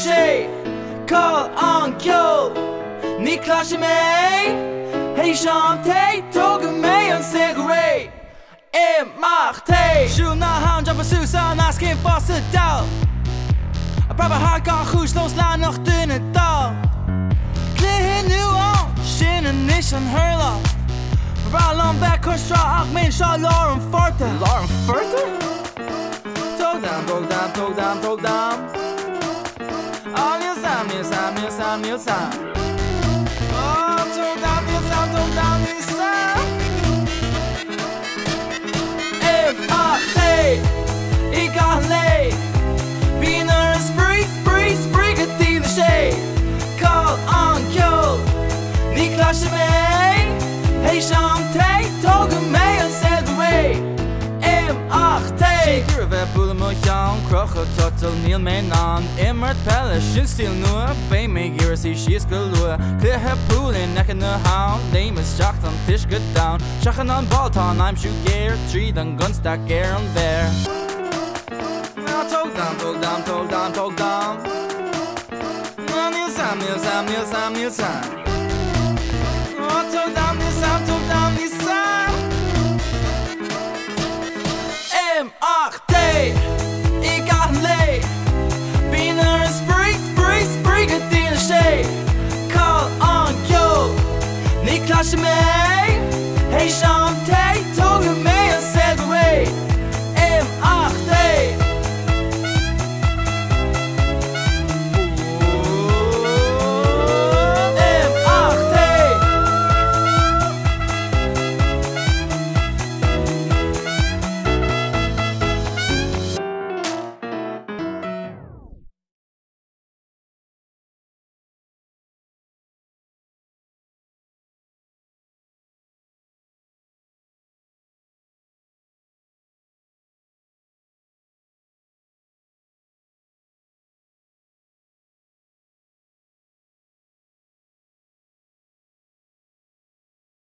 shade. Call on kill. Ni clash me. Hey chante toga me on cigarette. MRT. Shoe na hand jump Susan asking for a doubt. A proper hard kan goed loslaan nog dunne taal. Klik nu aan, shin en nish en hurla. Rallon back on straw, min shaw Lauren Forte. Lauren Forte? Toe down, toe down, toe down, toe down. Oh, new sound, new sound, new sound, new sound. Oh, toe down, new sound, toe down, new sound. MRT, ik ga leeg. Wiener en spree het in de shade. Call on kill, niet klasje mee. Hey chante, toga mee en zet away. MRT. Zeker we boelen moet jou, krochen tot al niel mijn aan. Immer pelle, shit stil nu, bij mij hier zie she's geloe. Clear her pool in nek in de hound. Name is jacht on fish get down. Shachen on Balton, I'm shoot gear. Tree dan gun stack gear on there. Toe down, toe down, toe down, toe down. New sound, new sound, new sound, new sound. Oh, toe down, new sound, toe down, new sound. MRT, ik ga leeg. Wiener en spree het in de shade. Call on you, niet klasje mee. Hey chante, toga mee.